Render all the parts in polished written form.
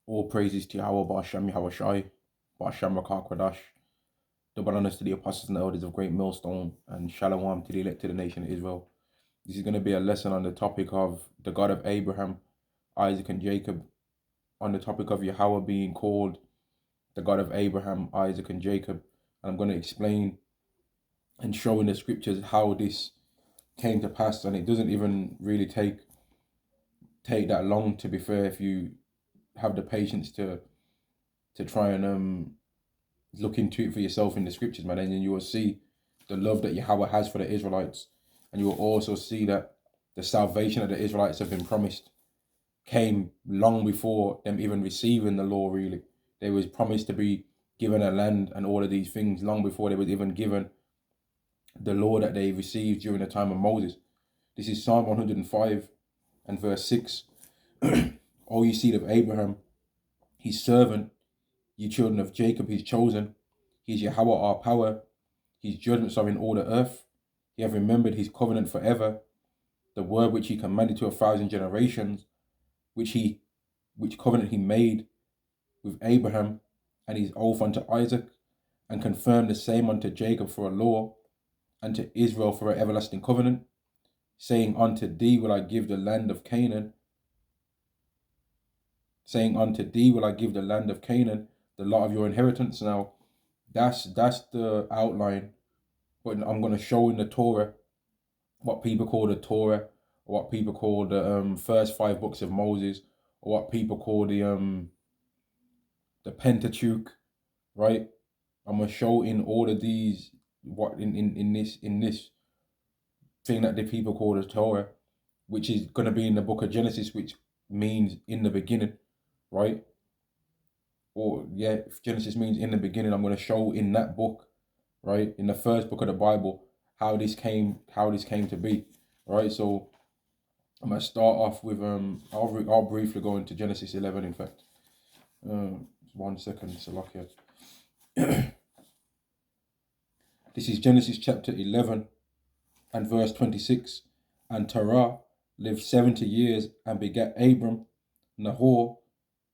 All praises to Yahweh, Ba'ashem Yahushai, Ba'ashem Rakah Kwadash. Double honors to the apostles and the elders of Great Millstone, and Shalom to the elected nation of Israel. This is going to be a lesson on the topic of the God of Abraham, Isaac, and Jacob, on the topic of Yahweh being called the God of Abraham, Isaac, and Jacob. And I'm going to explain and show in the scriptures how this came to pass, and it doesn't even really take that long, to be fair, if you have the patience to try and look into it for yourself in the scriptures, man, and then you will see the love that Yahweh has for the Israelites, and you will also see that the salvation that the Israelites have been promised came long before them even receiving the law. Really, they was promised to be given a land and all of these things long before they was even given the law that they received during the time of Moses. This is Psalm 105 and verse 6. O ye seed of Abraham, his servant, ye children of Jacob, his chosen. He is Yahweh our power. His judgments are in all the earth. He hath remembered his covenant forever, the word which he commanded to 1,000 generations, which covenant he made with Abraham, and his oath unto Isaac, and confirmed the same unto Jacob for a law, and to Israel for an everlasting covenant, saying, unto thee will I give the land of Canaan. Saying, unto thee will I give the land of Canaan, the lot of your inheritance. Now, that's the outline. But I'm going to show in the Torah what people call the Torah, or what people call the first 5 books of Moses, or what people call the Pentateuch, right? I'm going to show in all of these what in this thing that the people call the Torah, which is going to be in the book of Genesis, which means in the beginning, right? Or yeah, if Genesis means in the beginning, I'm going to show in that book, right, in the first book of the Bible, how this came to be, right? So I'm going to start off with I'll briefly go into Genesis 11. In fact, 1 second, Salakia. This is Genesis chapter 11 and verse 26. And Terah lived 70 years and begat Abram, Nahor,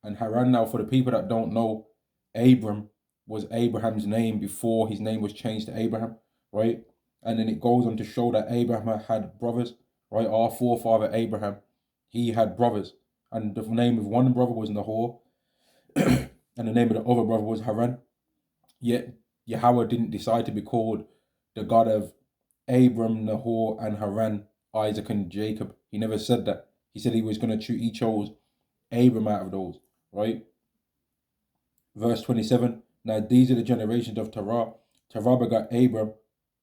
and Haran. Now, for the people that don't know, Abram was Abraham's name before his name was changed to Abraham, right? And then it goes on to show that Abraham had brothers, right? Our forefather Abraham, he had brothers, and the name of one brother was Nahor, and the name of the other brother was Haran. Yet Yahweh didn't decide to be called the God of Abram, Nahor, and Haran, Isaac, and Jacob. He never said that. He said he was going to choose, he chose Abram out of those, right? Verse 27. Now these are the generations of Terah. Terah begot Abram,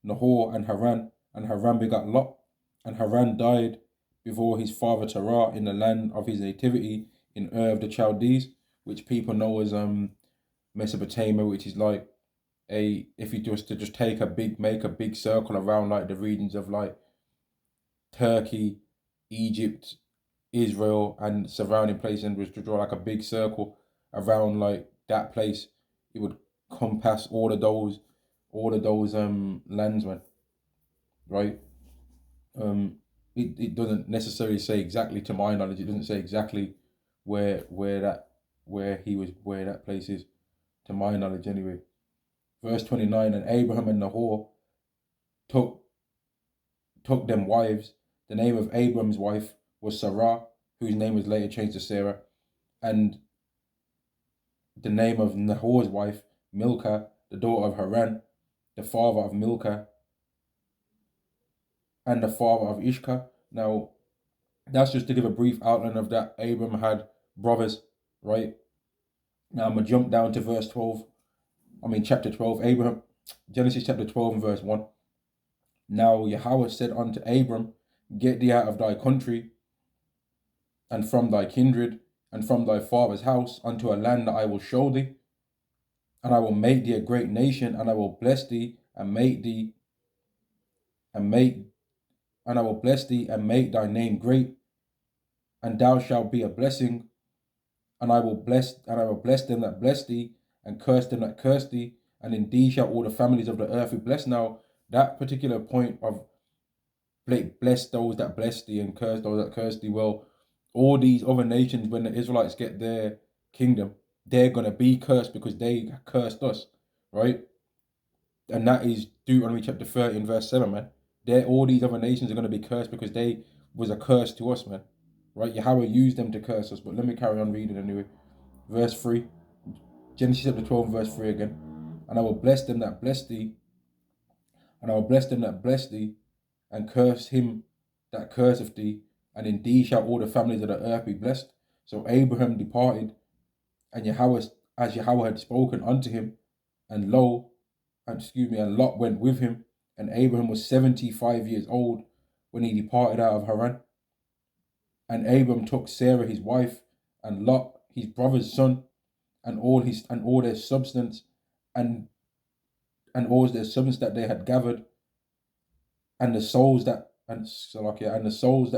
Nahor, and Haran begot Lot. And Haran died before his father Terah in the land of his nativity in Ur of the Chaldees, which people know as Mesopotamia, which is like if you was to just make a big circle around like the regions of like Turkey, Egypt, Israel, and surrounding places, and was to draw like a big circle around like that place, it would compass all of those lands, man, right? It doesn't necessarily say exactly, to my knowledge, it doesn't say exactly where that place is, to my knowledge anyway. Verse 29. And Abraham and Nahor took them wives. The name of Abram's wife was Sarah, whose name was later changed to Sarah, and the name of Nahor's wife, Milcah, the daughter of Haran, the father of Milcah, and the father of Ishka. Now, that's just to give a brief outline of that. Abram had brothers, right? Now I'm going to jump down to chapter 12, Genesis chapter 12 and verse 1. Now Yahweh said unto Abram, get thee out of thy country, and from thy kindred, and from thy father's house, unto a land that I will show thee. And I will make thee a great nation, and I will bless thee, and make thy name great, and thou shalt be a blessing. And I will bless them that bless thee, and curse them that curse thee, and in thee shall all the families of the earth be blessed. Now, that particular point of bless those that bless thee and curse those that curse thee, well, all these other nations, when the Israelites get their kingdom, they're going to be cursed because they cursed us, right? And that is Deuteronomy chapter 30 and verse 7, man. All these other nations are going to be cursed because they was a curse to us, man. Right? Yahweh used them to curse us. But let me carry on reading anyway. Verse 3. Genesis chapter 12, verse 3 again. And I will bless them that bless thee, and I will bless them that bless thee, and curse him that curseth thee, and in thee shall all the families of the earth be blessed. So Abraham departed, and Yahweh, as Yahweh had spoken unto him, and and Lot went with him, and Abraham was 75 years old when he departed out of Haran. And Abram took Sarah his wife, and Lot his brother's son, and all their substance, and all their substance that they had gathered, and the souls that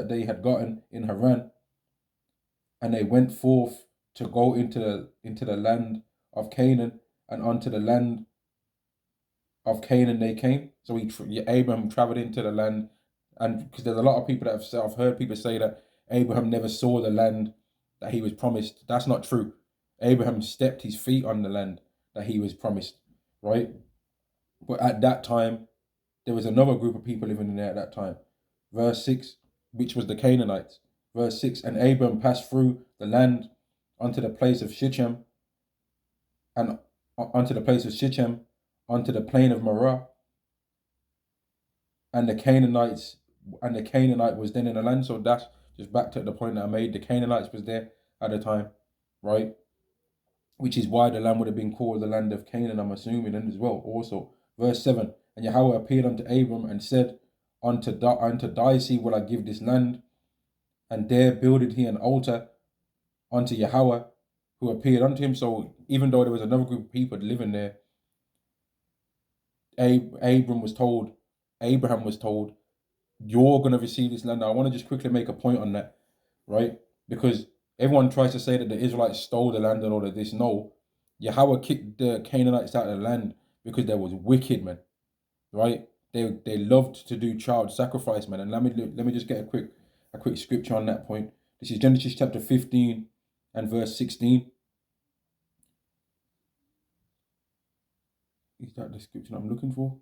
they had gotten in Haran, and they went forth to go into the land of Canaan, and unto the land of Canaan they came. So Abraham traveled into the land, and because there's a lot of people that I've heard people say that Abraham never saw the land that he was promised. That's not true. Abraham stepped his feet on the land that he was promised, right? But at that time, there was another group of people living in there at that time. Verse 6, which was the Canaanites. Verse 6, and Abraham passed through the land unto the place of Shechem, and unto the place of Shechem, unto the plain of Moreh, and the Canaanite was then in the land. So that's just back to the point that I made. The Canaanites was there at the time, right? Which is why the land would have been called the land of Canaan, I'm assuming, and as well also. Verse 7, and Yahweh appeared unto Abram and said, unto thy seed will I give this land. And there builded he an altar unto Yahweh, who appeared unto him. So even though there was another group of people living there, Abraham was told, you're going to receive this land. Now, I want to just quickly make a point on that, right? Because everyone tries to say that the Israelites stole the land and all of this. No, Yahweh kicked the Canaanites out of the land because they was wicked, man, right? They loved to do child sacrifice, man. And let me just get a quick scripture on that point. This is Genesis chapter 15 and verse 16. Is that the scripture I'm looking for?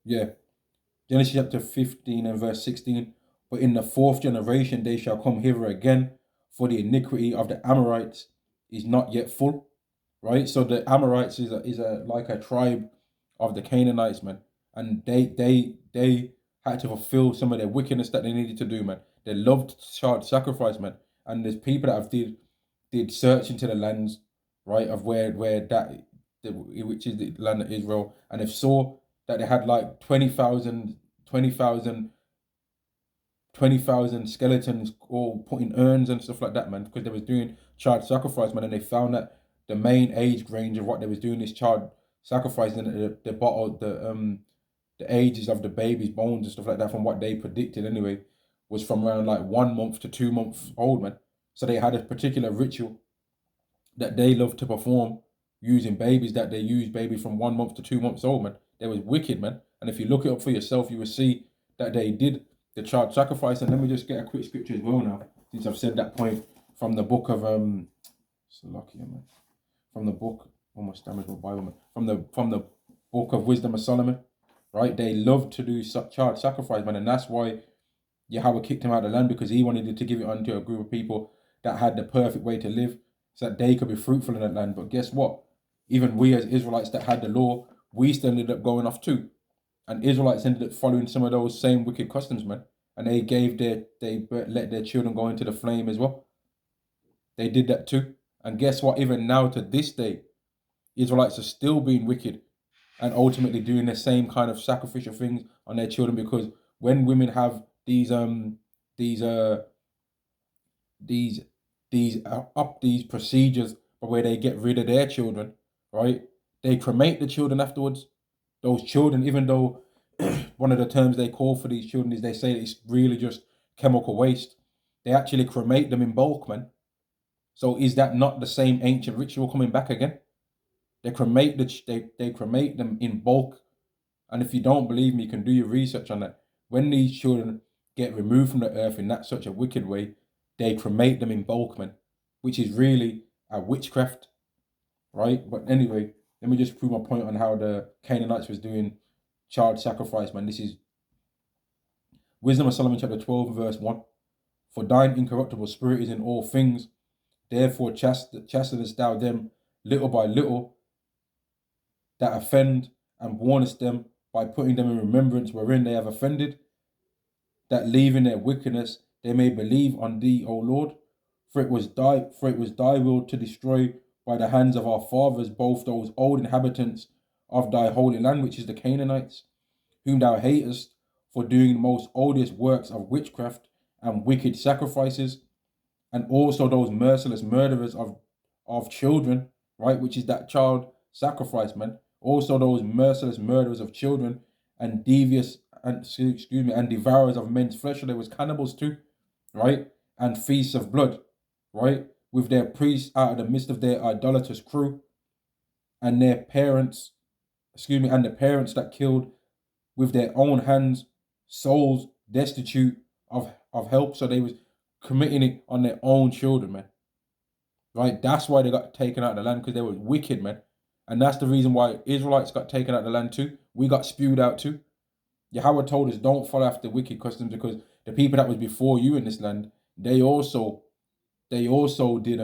Yeah. Genesis chapter 15 and verse 16. But in the fourth generation they shall come hither again, for the iniquity of the Amorites is not yet full. Right? So the Amorites is like a tribe of the Canaanites, man. And they had to fulfill some of their wickedness that they needed to do, man. They loved child sacrifice, man. And there's people that have did search into the lands, right, of which is the land of Israel, and they saw that they had like 20,000 skeletons all put in urns and stuff like that, man, because they was doing child sacrifice, man, and they found that the main age range of what they was doing is child sacrifice, and the ages of the baby's bones and stuff like that, from what they predicted anyway, was from around like 1 month to 2 months old, man. So they had a particular ritual that they loved to perform using babies, that they used babies from 1 month to 2 months old, man. They was wicked, man. And if you look it up for yourself, you will see that they did the child sacrifice. And let me just get a quick scripture as well now, since I've said that point, from the book of Salakia, man. From the book, almost damaged my Bible, man. From the book of Wisdom of Solomon, right? They loved to do child sacrifice, man, and that's why Yahweh kicked him out of the land, because he wanted to give it unto a group of people that had the perfect way to live, so that they could be fruitful in that land. But guess what? Even we as Israelites that had the law, we still ended up going off too. And Israelites ended up following some of those same wicked customs, man. And they let their children go into the flame as well. They did that too. And guess what? Even now to this day, Israelites are still being wicked and ultimately doing the same kind of sacrificial things on their children, because when women have these procedures where they get rid of their children, right? They cremate the children afterwards. Those children, even though one of the terms they call for these children is, they say it's really just chemical waste, they actually cremate them in bulk, man. So is that not the same ancient ritual coming back again? They cremate they cremate them in bulk. And if you don't believe me, you can do your research on that. When these children get removed from the earth in that such a wicked way, they cremate them in bulk, man, which is really a witchcraft, right? But anyway, let me just prove my point on how the Canaanites was doing child sacrifice, man. This is Wisdom of Solomon chapter 12 verse 1. For thine incorruptible spirit is in all things, therefore chastenest thou them little by little that offend, and warnest them by putting them in remembrance wherein they have offended, that leaving their wickedness they may believe on thee, O Lord. For it was thy will to destroy by the hands of our fathers both those old inhabitants of thy holy land, which is the Canaanites, whom thou hatest for doing the most odious works of witchcraft and wicked sacrifices, and also those merciless murderers of children, right, which is that child sacrifice, man. Also those merciless murderers of children and and devourers of men's flesh. So there was cannibals too, right? And feasts of blood, right? With their priests out of the midst of their idolatrous crew, and their parents, and the parents that killed with their own hands souls destitute of help. So they was committing it on their own children, man. Right? That's why they got taken out of the land, because they were wicked, man. And that's the reason why Israelites got taken out of the land too. We got spewed out too. Yahweh told us don't follow after wicked customs, because the people that was before you in this land, they also did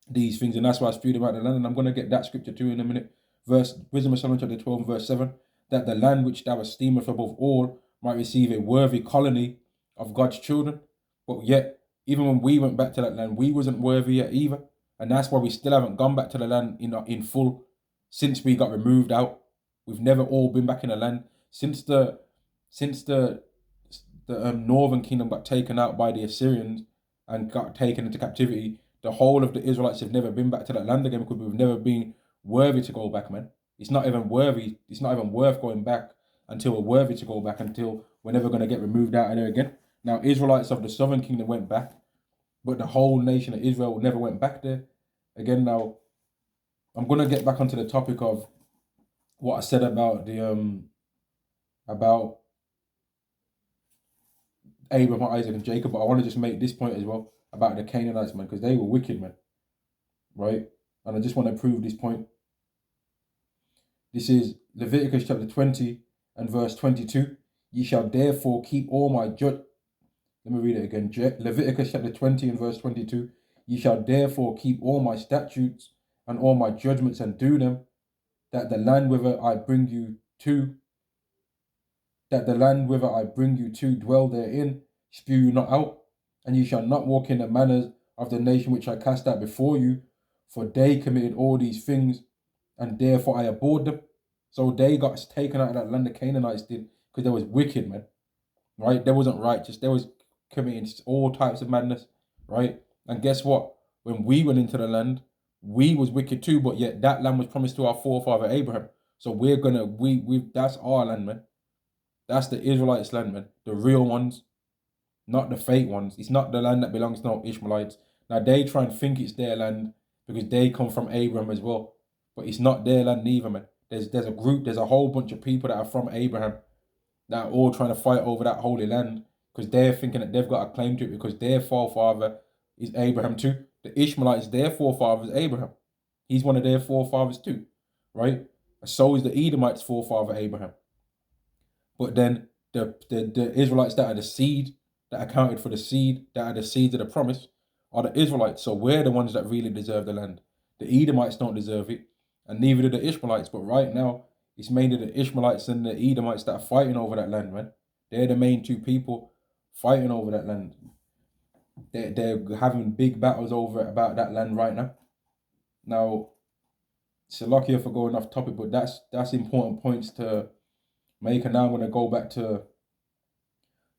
these things, and that's why I spewed them out of the land. And I'm gonna get that scripture too in a minute. Wisdom of Solomon chapter 12 verse 7, that the land which thou esteemest above all might receive a worthy colony of God's children. But yet, even when we went back to that land, we wasn't worthy yet either. And that's why we still haven't gone back to the land in full since we got removed out. We've never all been back in the land since the northern kingdom got taken out by the Assyrians and got taken into captivity. The whole of the Israelites have never been back to that land again, because we've never been worthy to go back, man. It's not even worthy. It's not even worth going back until we're worthy to go back, until we're never going to get removed out of there again. Now, Israelites of the southern kingdom went back, but the whole nation of Israel never went back there again. Now, I'm going to get back onto the topic of what I said about about Abraham, Isaac, and Jacob, but I want to just make this point as well about the Canaanites, man, because they were wicked, man, right? And I just want to prove this point. This is Leviticus chapter 20 and verse 22. Ye shall therefore keep all my Let me read it again. Leviticus chapter 20 and verse 22. Ye shall therefore keep all my statutes and all my judgments and do them, that the land whither I bring you to, dwell therein, spew you not out, and ye shall not walk in the manners of the nation which I cast out before you, for they committed all these things, and therefore I abhorred them. So they got taken out of that land, the Canaanites did, because they was wicked, man. Right? They wasn't righteous. They was committing all types of madness, right? And guess what? When we went into the land, we was wicked too, but yet that land was promised to our forefather Abraham. So we're gonna that's our land, man. That's the Israelites' land, man. The real ones, not the fake ones. It's not the land that belongs to no Ishmaelites. Now they try and think it's their land because they come from Abraham as well, but it's not their land neither, man. There's a whole bunch of people that are from Abraham that are all trying to fight over that holy land because they're thinking that they've got a claim to it because their forefather is Abraham too. The Ishmaelites, their forefather is Abraham. He's one of their forefathers too, right? So is the Edomites' forefather Abraham. But then the Israelites that are the seed, that accounted for the seed, that are the seeds of the promise, are the Israelites. So we're the ones that really deserve the land. The Edomites don't deserve it, and neither do the Ishmaelites. But right now, it's mainly the Ishmaelites and the Edomites that are fighting over that land, man. They're the main two people fighting over that land. They're having big battles about that land right now. Now, it's a lucky for going off topic, but that's important points to make. And now I'm going to go back to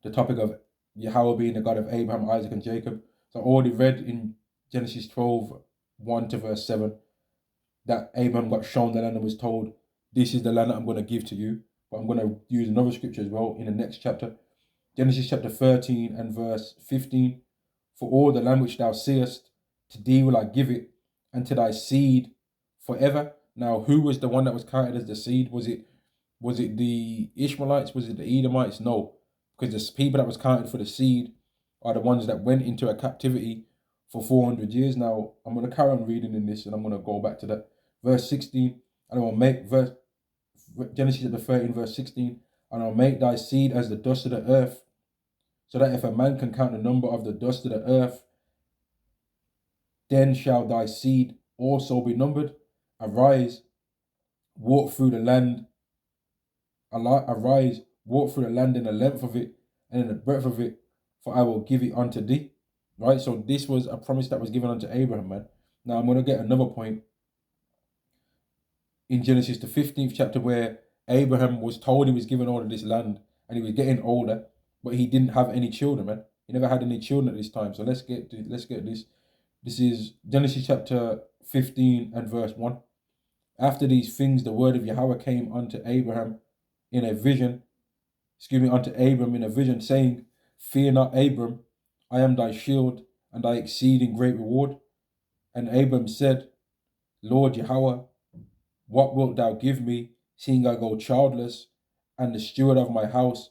the topic of Yahweh being the God of Abraham, Isaac, and Jacob. So I already read in Genesis 12, 1 to verse 7, that Abraham got shown the land and was told, this is the land that I'm going to give to you. But I'm going to use another scripture as well in the next chapter. Genesis chapter 13 and verse 15. For all the land which thou seest, to thee will I give it, and to thy seed forever. Now, who was the one that was counted as the seed? Was it the Ishmaelites? Was it the Edomites? No, because the people that was counted for the seed are the ones that went into a captivity for 400 years. Now, I'm going to carry on reading in this, and I'm going to go back to that. Verse 16, and I will make, Genesis chapter 13, verse 16, and I'll make thy seed as the dust of the earth, so that if a man can count the number of the dust of the earth, then shall thy seed also be numbered. Arise, walk through the land. Arise, walk through the land in the length of it and in the breadth of it, for I will give it unto thee. Right? So this was a promise that was given unto Abraham, man. Now I'm going to get another point in Genesis, the 15th chapter, where Abraham was told he was given all of this land and he was getting older, but he didn't have any children, man. He never had any children at this time. So let's get this. This is Genesis chapter 15 and verse 1. After these things, the word of Yahweh came unto Abraham in a vision, unto Abram in a vision, saying, Fear not, Abram, I am thy shield and thy exceeding great reward. And Abram said, Lord Yahweh, what wilt thou give me, seeing I go childless, and the steward of my house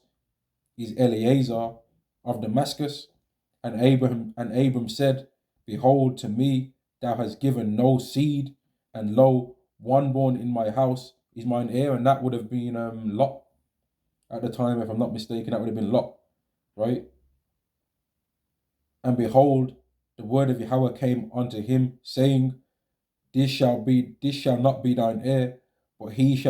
is Eleazar of Damascus? And Abram said, Behold, to me thou hast given no seed, and lo, one born in my house is mine heir. And that would have been Lot at the time, if I'm not mistaken. That would have been Lot, right? And behold, the word of Yahweh came unto him, saying, This shall not be thine heir, but he that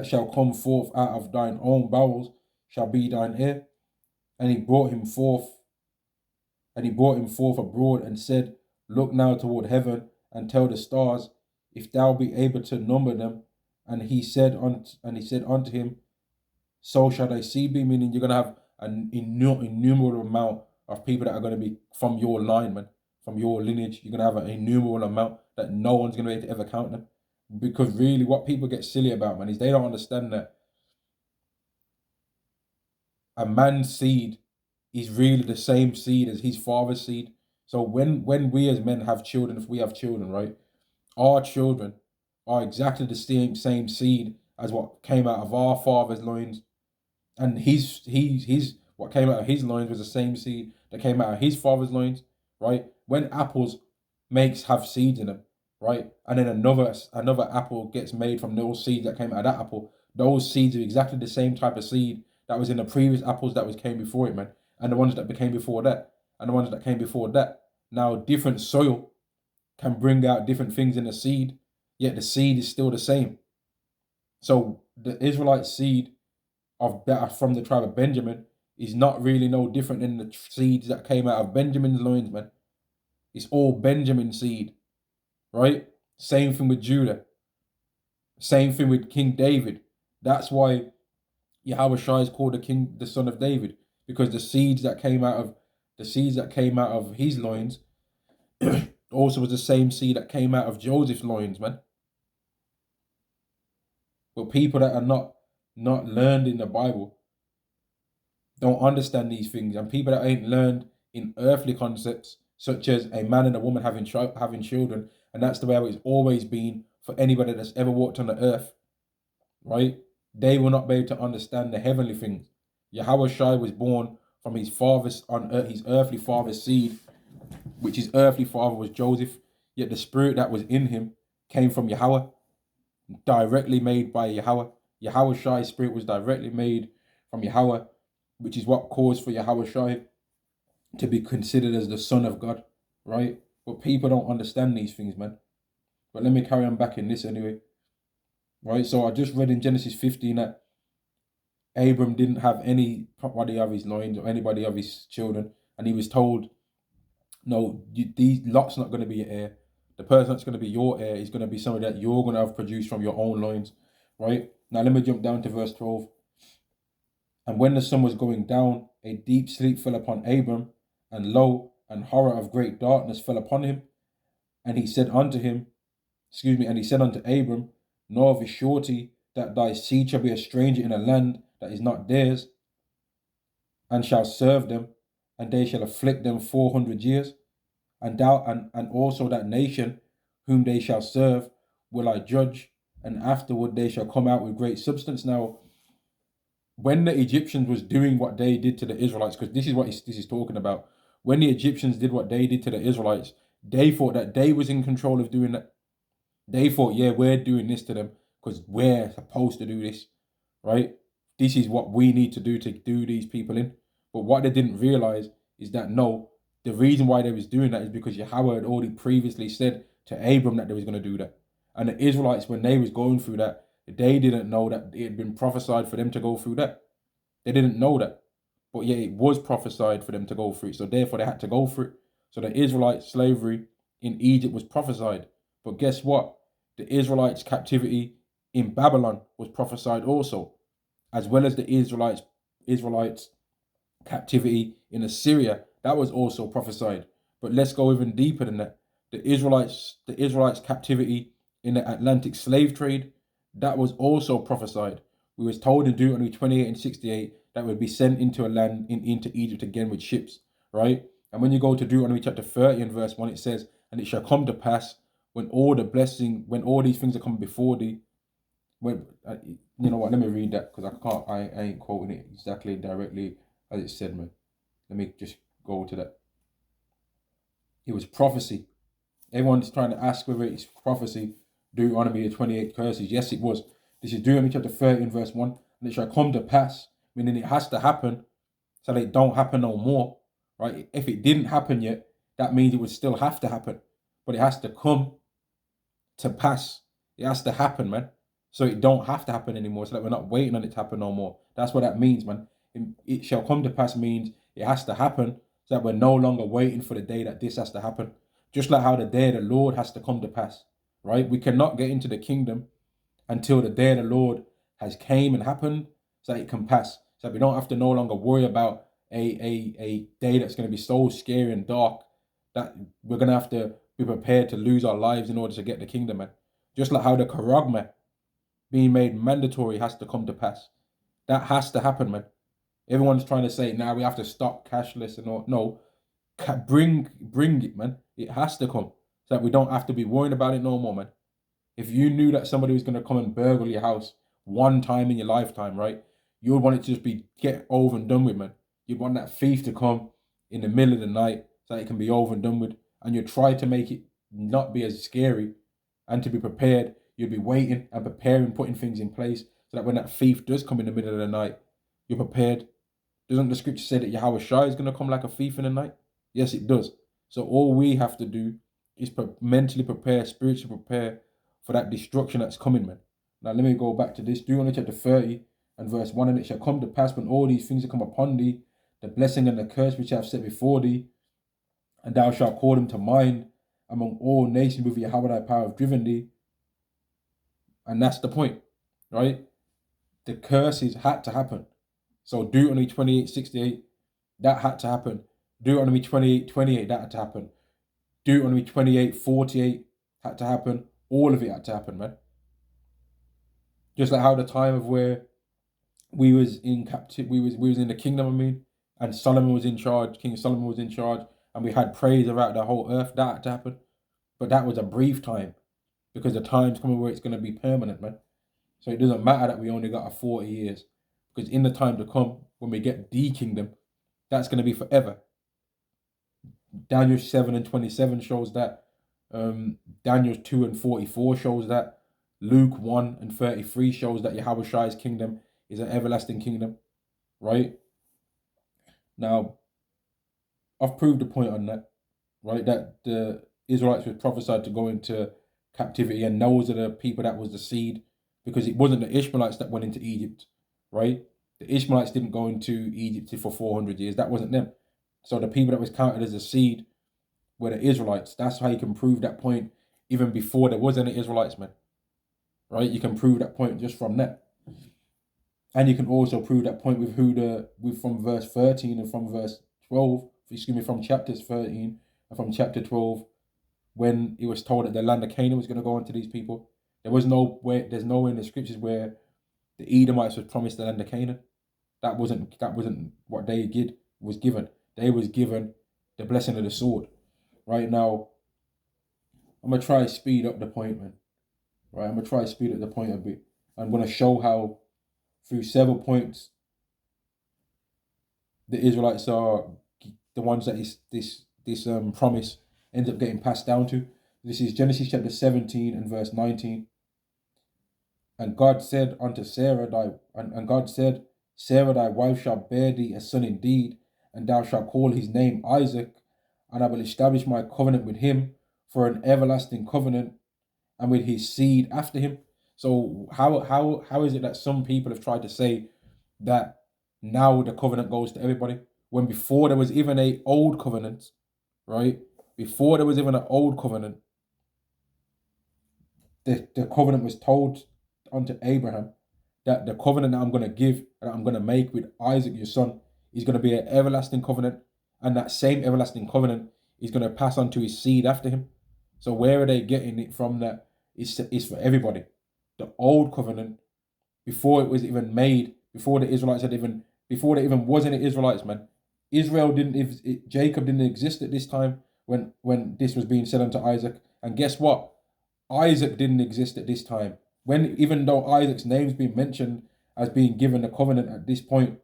shall come forth out of thine own bowels shall be thine heir. And he brought him forth abroad, and said, Look now toward heaven, and tell the stars, if thou be able to number them. And he said unto him, So shall thy seed be. Meaning you're going to have an innumerable amount of people that are going to be from your line, man, from your lineage. You're going to have an innumerable amount that no one's going to be able to ever count them. Because really what people get silly about, man, is they don't understand that a man's seed is really the same seed as his father's seed. So when we as men have children, if we have children, right, our children are exactly the same seed as what came out of our father's loins. And his what came out of his loins was the same seed that came out of his father's loins, right? When apples have seeds in them, right? And then another apple gets made from those seeds that came out of that apple. Those seeds are exactly the same type of seed that was in the previous apples that came before it, man. And the ones that came before that, and the ones that came before that. Now, different soil can bring out different things in the seed, yet the seed is still the same. So the Israelite seed that are from the tribe of Benjamin is not really no different than the seeds that came out of Benjamin's loins, man. It's all Benjamin seed, right? Same thing with Judah. Same thing with King David. That's why Yahweh Shai is called the son of David, because the seeds that came out of his loins also was the same seed that came out of Joseph's loins, man. But people that are not learned in the Bible don't understand these things, and people that ain't learned in earthly concepts, such as a man and a woman having children, and that's the way it's always been for anybody that's ever walked on the earth, right? They will not be able to understand the heavenly things. Yahweh Shai was born from his earthly father's seed, which his earthly father was Joseph, yet the spirit that was in him came from Yahweh, directly made by Yahweh. Yahweh Shai's spirit was directly made from Yahweh, which is what caused for Yahweh Shai to be considered as the Son of God, right? But people don't understand these things, man. But let me carry on back in this anyway, right? So I just read in Genesis 15 that Abram didn't have anybody of his loins or anybody of his children, and he was told, no, Lot's not going to be your heir. The person that's going to be your heir is going to be somebody that you're going to have produced from your own loins, right? Now let me jump down to verse 12. And when the sun was going down, a deep sleep fell upon Abram, and lo, an horror of great darkness fell upon him. And he said unto Abram, Know of a surety that thy seed shall be a stranger in a land that is not theirs, and shall serve them, and they shall afflict them 400 years. And also that nation whom they shall serve will I judge, and afterward they shall come out with great substance. Now, when the Egyptians was doing what they did to the Israelites, because this is what this is talking about. When the Egyptians did what they did to the Israelites, they thought that they was in control of doing that. They thought, yeah, we're doing this to them because we're supposed to do this, right? This is what we need to do these people in. But what they didn't realize is that no, the reason why they was doing that is because Yahweh had already previously said to Abram that they was going to do that. And the Israelites, when they was going through that, they didn't know that it had been prophesied for them to go through that. They didn't know that. But yeah, it was prophesied for them to go through it. So therefore they had to go through it. So the Israelite slavery in Egypt was prophesied. But guess what? The Israelites' captivity in Babylon was prophesied also, as well as the Israelites' captivity in Assyria. That was also prophesied. But let's go even deeper than that. The Israelites' captivity in the Atlantic slave trade, that was also prophesied. We was told in Deuteronomy 28 and 68 that we'd be sent into a land into Egypt again with ships, right? And when you go to Deuteronomy chapter 30 and verse 1, it says, and it shall come to pass when all these things are coming before thee, when you know what, let me read that because I ain't quoting it exactly directly as it said, man. Let me just go to that. It was prophecy. Everyone's trying to ask whether it's prophecy, Deuteronomy the 28 curses. Yes, it was. This is Deuteronomy chapter 30 and verse 1. And it shall come to pass, meaning it has to happen, so that it don't happen no more, right? If it didn't happen yet, that means it would still have to happen. But it has to come to pass. It has to happen, man. So it don't have to happen anymore, so that we're not waiting on it to happen no more. That's what that means, man. It shall come to pass means it has to happen, so that we're no longer waiting for the day that this has to happen. Just like how the day of the Lord has to come to pass, right? We cannot get into the kingdom until the day of the Lord has came and happened, so that it can pass. So that we don't have to no longer worry about a day that's going to be so scary and dark that we're going to have to be prepared to lose our lives in order to get the kingdom, man. Just like how the Karagma being made mandatory has to come to pass. That has to happen, man. Everyone's trying to say, now we have to stop cashless and all. No, bring it, man. It has to come so that we don't have to be worrying about it no more, man. If you knew that somebody was going to come and burgle your house one time in your lifetime, right? You would want it to just be get over and done with, man. You'd want that thief to come in the middle of the night so that it can be over and done with. And you try to make it not be as scary and to be prepared. You'll be waiting and preparing, putting things in place so that when that thief does come in the middle of the night, you're prepared. Doesn't the scripture say that Yahweh Shai is going to come like a thief in the night? Yes, it does. So all we have to do is mentally prepare, spiritually prepare for that destruction that's coming, man. Now let me go back to this. Deuteronomy chapter 30 and verse 1, and it shall come to pass when all these things are come upon thee, the blessing and the curse which I have set before thee, and thou shalt call them to mind among all nations with Yahweh thy power have driven thee. And that's the point, right? The curses had to happen. So Deuteronomy 28:68, that had to happen. Deuteronomy 28:28, that had to happen. Deuteronomy 28:48 had to happen. All of it had to happen, man. Just like how the time of where we was in captivity, we was in the kingdom, I mean, and Solomon was in charge, King Solomon was in charge, and we had praise about the whole earth, that had to happen. But that was a brief time, because the time's coming where it's going to be permanent, man. So it doesn't matter that we only got a 40 years, because in the time to come, when we get the kingdom, that's going to be forever. Daniel 7 and 27 shows that. Daniel 2 and 44 shows that. Luke 1 and 33 shows that Yahweh Shai's kingdom is an everlasting kingdom, right? Now, I've proved the point on that, right? That the Israelites were prophesied to go into captivity, and those are the people that was the seed, because it wasn't the Ishmaelites that went into Egypt, right? The Ishmaelites didn't go into Egypt for 400 years. That wasn't them. So the people that was counted as a seed were the Israelites. That's how you can prove that point even before there was any Israelites, man. Right? You can prove that point just from that. And you can also prove that point with from verse 13 and from verse 12, from chapters 13 and from chapter 12, when it was told that the land of Canaan was going to go into these people. There's nowhere in the scriptures where the Edomites was promised the land of Canaan. That wasn't what they was given. They was given the blessing of the sword. Right now, I'm gonna try to speed up the point, man. Right, I'm gonna try to speed up the point a bit. I'm gonna show how through several points the Israelites are the ones that this promise ends up getting passed down to. This is Genesis chapter 17 and verse 19. And God said unto Sarah, and God said, Sarah thy wife shall bear thee a son indeed, and thou shalt call his name Isaac, and I will establish my covenant with him for an everlasting covenant, and with his seed after him. So how is it that some people have tried to say that now the covenant goes to everybody, when before there was even a old covenant, right? Before there was even an old covenant, the covenant was told unto Abraham that the covenant that I'm going to give, that I'm going to make with Isaac, your son, is going to be an everlasting covenant. And that same everlasting covenant is going to pass on to his seed after him. So where are they getting it from that is for everybody? The old covenant, before it was even made, before the Israelites before there even was any Israelites, man. Jacob didn't exist at this time when this was being said unto Isaac. And guess what? Isaac didn't exist at this time. Even though Isaac's name's been mentioned as being given the covenant at this point,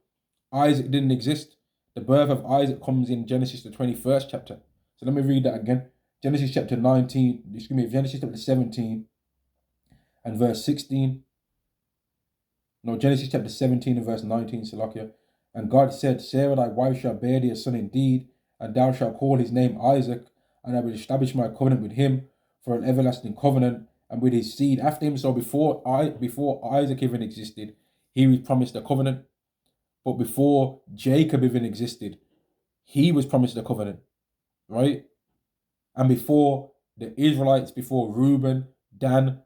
Isaac didn't exist. The birth of Isaac comes in Genesis the 21st chapter. So let me read that again. Genesis chapter 17 and verse 16. No, Genesis chapter 17 and verse 19, Salakia. And God said, Sarah thy wife shall bear thee a son indeed, and thou shalt call his name Isaac, and I will establish my covenant with him for an everlasting covenant, and with his seed after him. So before Isaac even existed, he was promised a covenant. But before Jacob even existed, he was promised a covenant, right? And before the Israelites, before Reuben, Dan,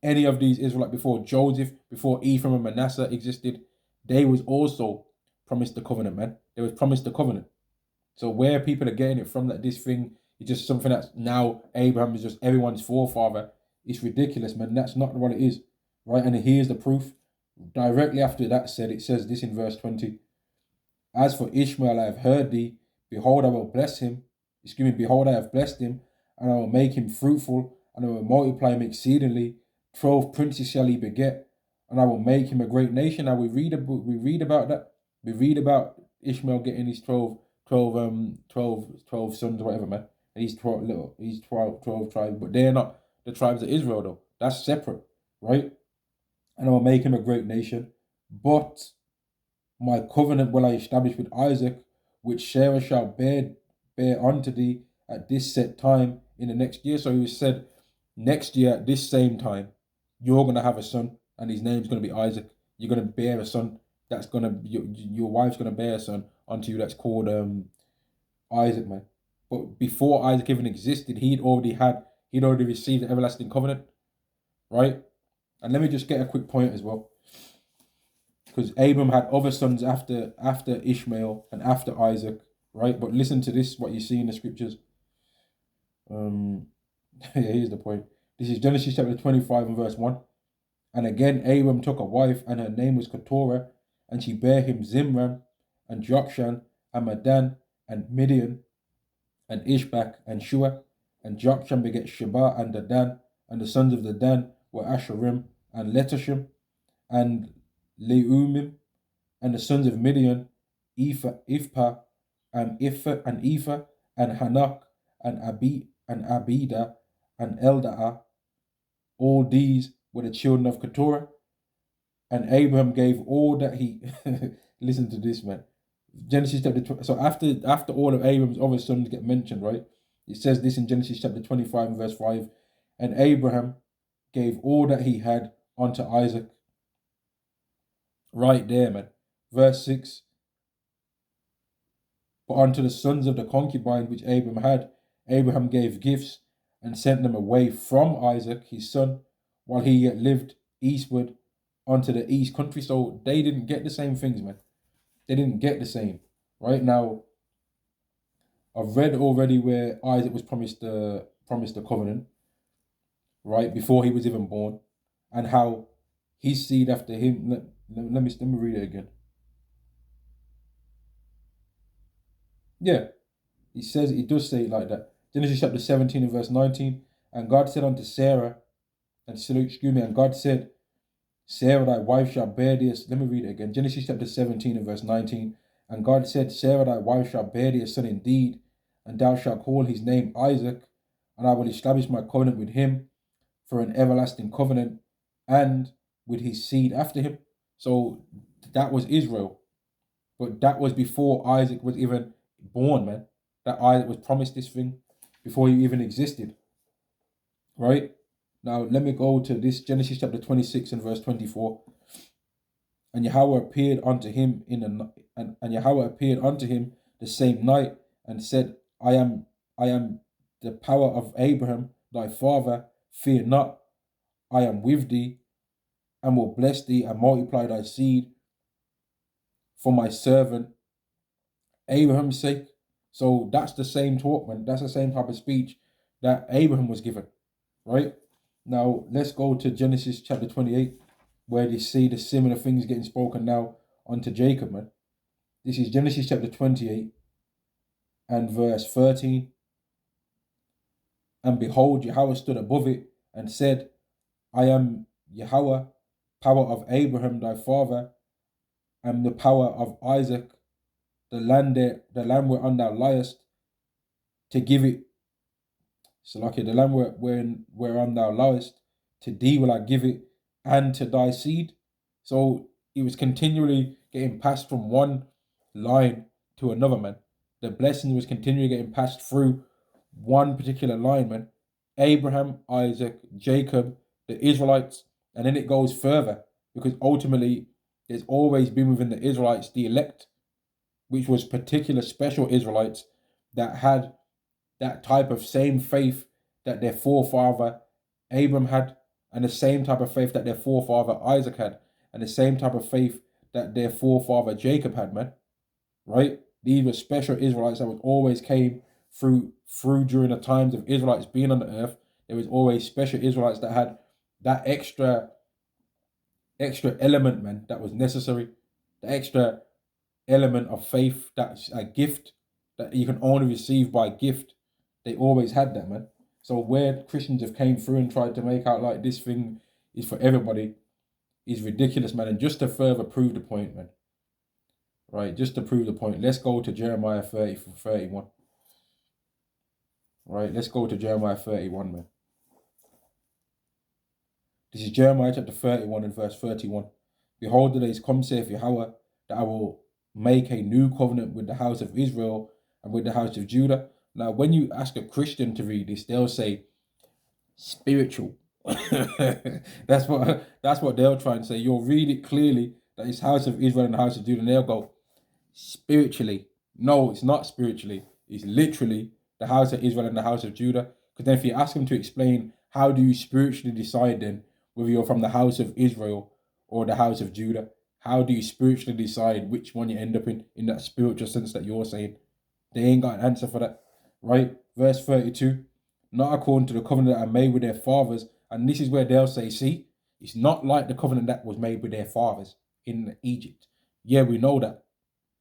any of these Israelites, before Joseph, before Ephraim and Manasseh existed, they was also promised the covenant, man. They was promised the covenant. So where people are getting it from, that this thing is just something that's now Abraham is just everyone's forefather, it's ridiculous, man. That's not what it is, right? And here's the proof. Directly after that said, it says this in verse 20. As for Ishmael, I have heard thee. Behold, I will bless him. Behold, I have blessed him, and I will make him fruitful, and I will multiply him exceedingly. 12 princes shall he beget, and I will make him a great nation. Now we read about that. We read about Ishmael getting his 12 sons or whatever, man. And he's 12 tribes, but they're not the tribes of Israel, though. That's separate, right? And I will make him a great nation. But my covenant will I establish with Isaac, which Sarah shall bear unto thee at this set time in the next year. So he said, next year at this same time, you're going to have a son, and his name's going to be Isaac. You're going to bear a son. That's going to your wife's going to bear a son unto you. That's called Isaac, man. But before Isaac even existed, he'd already received the everlasting covenant, right? And let me just get a quick point as well, because Abram had other sons after Ishmael and after Isaac, right? But listen to this, what you see in the scriptures. Here's the point. This is Genesis chapter 25 and verse 1. And again Abram took a wife, and her name was Keturah, and she bare him Zimran, and Jokshan, and Medan, and Midian, and Ishbak, and Shua. And Jokshan begat Sheba and Dedan, and the sons of Dedan were Asherim, and Letashim, and Leumim, and the sons of Midian, Ifpa, and Ipha, and Hanok, and Abida, and Eldaah. All these were the children of Keturah. And Abraham gave all that he listen to this, man. Genesis chapter 20. So after all of Abraham's other sons get mentioned, right? It says this in Genesis chapter 25 and verse 5. And Abraham gave all that he had unto Isaac. Right there, man. Verse 6. But unto the sons of the concubine which Abraham had, Abraham gave gifts, and sent them away from Isaac his son, while he yet lived eastward onto the east country. So they didn't get the same things, man. They didn't get the same. Right now, I've read already where Isaac was promised the covenant, right, before he was even born, and how his seed after him. Let me read it again. Yeah, it does say it like that. Genesis chapter 17 and verse 19. And God said unto Sarah, and God said, Sarah thy wife shall bear thee. Let me read it again. Genesis chapter 17 and verse 19. And God said, Sarah thy wife shall bear thee a son indeed, and thou shalt call his name Isaac, and I will establish my covenant with him for an everlasting covenant, and with his seed after him. So that was Israel. But that was before Isaac was even born, man. That Isaac was promised this thing before he even existed. Right? Now let me go to this Genesis chapter 26 and verse 24. And Yahweh appeared unto him and Yahweh appeared unto him the same night and said, I am the power of Abraham thy father, fear not, I am with thee, and will bless thee and multiply thy seed for my servant Abraham's sake. So that's the same talk, man. That's the same type of speech that Abraham was given, right? Now let's go to Genesis chapter 28, where you see the similar things getting spoken now unto Jacob, man. This is Genesis chapter 28 and verse 13. And behold, Yahweh stood above it and said, I am Yahweh, power of Abraham thy father, and the power of Isaac, the land whereon thou liest, to give it. So like the land whereon thou liest, to thee will I give it, and to thy seed. So it was continually getting passed from one line to another, man. The blessing was continually getting passed through one particular line, man. Abraham, Isaac, Jacob, the Israelites, and then it goes further, because ultimately there's always been within the Israelites the elect, which was particular special Israelites that had that type of same faith that their forefather Abram had, and the same type of faith that their forefather Isaac had, and the same type of faith that their forefather Jacob had, man. Right? These were special Israelites that always came through during the times of Israelites being on the earth. There was always special Israelites that had that extra element, man, that was necessary. The extra element of faith, that's a gift that you can only receive by gift. They always had that, man. So where Christians have came through and tried to make out like this thing is for everybody is ridiculous, man. And just to further prove the point, man. Right, just to prove the point, let's go to Jeremiah 30 for 31. Right, let's go to Jeremiah 31, man. This is Jeremiah chapter 31 and verse 31. Behold, the days come, saith Yahweh, that I will make a new covenant with the house of Israel and with the house of Judah. Now, when you ask a Christian to read this, they'll say spiritual. that's what they'll try and say. You'll read it clearly that it's house of Israel and the house of Judah, and they'll go spiritually. No, it's not spiritually. It's literally the house of Israel and the house of Judah. Because then if you ask them to explain, how do you spiritually decide then whether you're from the house of Israel or the house of Judah? How do you spiritually decide which one you end up in that spiritual sense that you're saying? They ain't got an answer for that, right? Verse 32, not according to the covenant that I made with their fathers. And this is where they'll say, see, it's not like the covenant that was made with their fathers in Egypt. Yeah, we know that.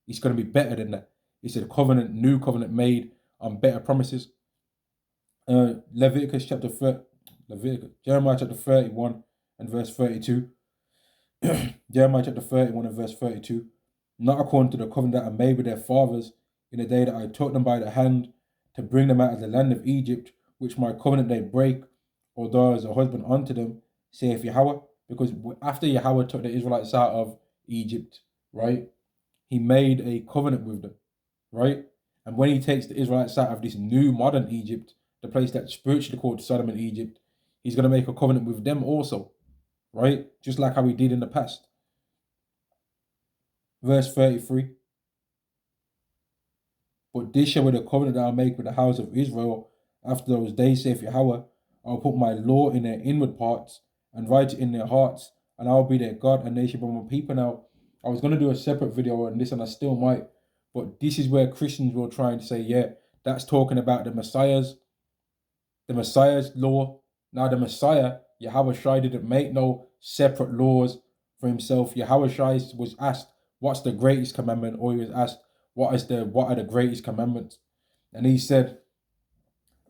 It's going to be better than that. It's a covenant, new covenant made on better promises. Jeremiah chapter 31 and verse 32. Jeremiah chapter 31 and verse 32. Not according to the covenant that I made with their fathers in the day that I took them by the hand to bring them out of the land of Egypt, which my covenant they break, although as a husband unto them, saith Yahweh. Because after Yahweh took the Israelites out of Egypt, right, he made a covenant with them, right? And when he takes the Israelites out of this new modern Egypt, the place that's spiritually called Sodom and Egypt, he's going to make a covenant with them also, right? Just like how he did in the past. Verse 33. But this shall be the covenant that I'll make with the house of Israel after those days, saith Yahweh. I'll put my law in their inward parts and write it in their hearts, and I'll be their God, and they shall be my people. Now, I was going to do a separate video on this, and I still might, but this is where Christians will try and say, yeah, that's talking about the Messiah's law. Now, the Messiah, Yahweh Shai, didn't make no separate laws for himself. Yahweh Shai was asked, what's the greatest commandment? Or he was asked, what are the greatest commandments? And he said,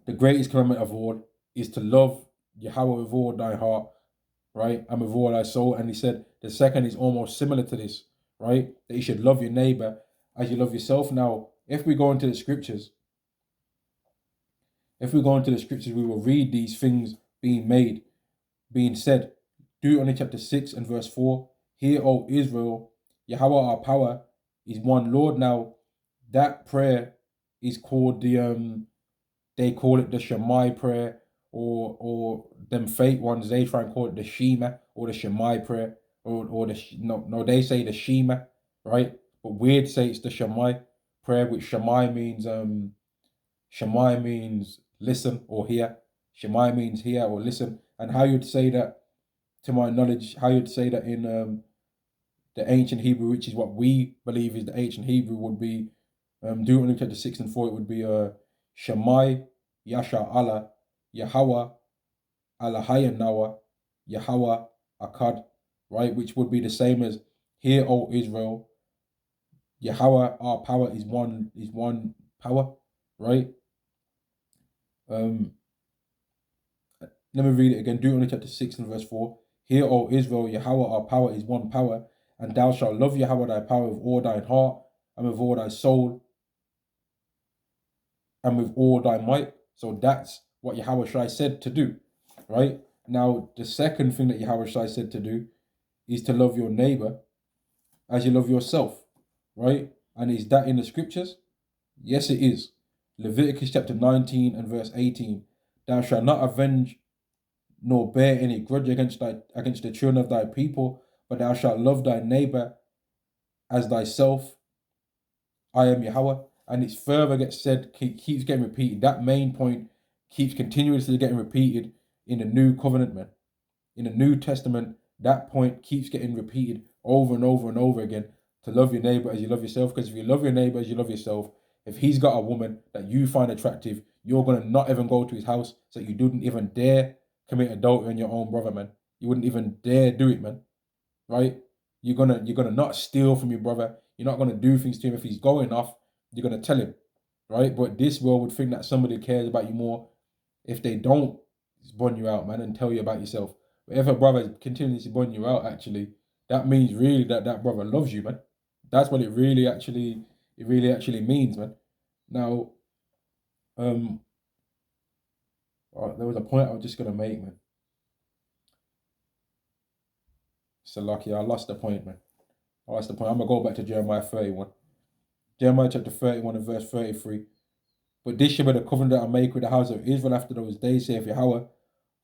the greatest commandment of all is to love Yahweh with all thy heart, right? And with all thy soul. And he said, the second is almost similar to this, right? That you should love your neighbor as you love yourself. Now, if we go into the scriptures, we will read these things being said. Deuteronomy chapter 6 and verse 4. Hear, O Israel, Yahweh our power is one Lord. Now, that prayer is called they call it the Shemai prayer, or them fake ones, they try and call it the Shema or the Shemai prayer, or they say the Shema, right? But weird say it's the Shemai prayer, which Shemai means listen or hear. Shemai means hear or listen. And how you'd say that, to my knowledge, how you'd say that in the ancient Hebrew, which is what we believe is the ancient Hebrew, would be Deuteronomy chapter 6 and 4. It would be Shemai Yasha Allah Yahweh Alahaya Nawa Yahweh Akkad, right? Which would be the same as Hear, O Israel, Yahweh our power is one power, right? Let me read it again. Deuteronomy chapter 6 and verse 4. Hear, O Israel, Yahweh our power is one power, and thou shalt love Yahweh thy power with all thine heart, and with all thy soul, and with all thy might. So that's what Yahweh Shai said to do, right? Now, the second thing that Yahweh Shai said to do is to love your neighbor as you love yourself, right? And is that in the scriptures? Yes, it is. Leviticus chapter 19 and verse 18. Thou shalt not avenge nor bear any grudge against the children of thy people, but thou shalt love thy neighbor as thyself. I am Yahweh. And it's further gets said, keeps getting repeated. That main point keeps continuously getting repeated in the new covenant, man. In the New Testament, that point keeps getting repeated over and over and over again, to love your neighbor as you love yourself. Because if you love your neighbor as you love yourself, if he's got a woman that you find attractive, you're going to not even go to his house, so you didn't even dare commit adultery on your own brother, man. You wouldn't even dare do it, man. Right? You're gonna not steal from your brother. You're not gonna do things to him. If he's going off, you're gonna tell him, right? But this world would think that somebody cares about you more if they don't bun you out, man, and tell you about yourself. But if a brother continues to bun you out, actually, that means really that brother loves you, man. That's what it really actually means, man. Now, there was a point I was just gonna make, man. So lucky, I lost the point, man. I lost the point. I'm gonna go back to Jeremiah 31. Jeremiah chapter 31 and verse 33. But this shall be the covenant that I make with the house of Israel after those days, saith Yahweh.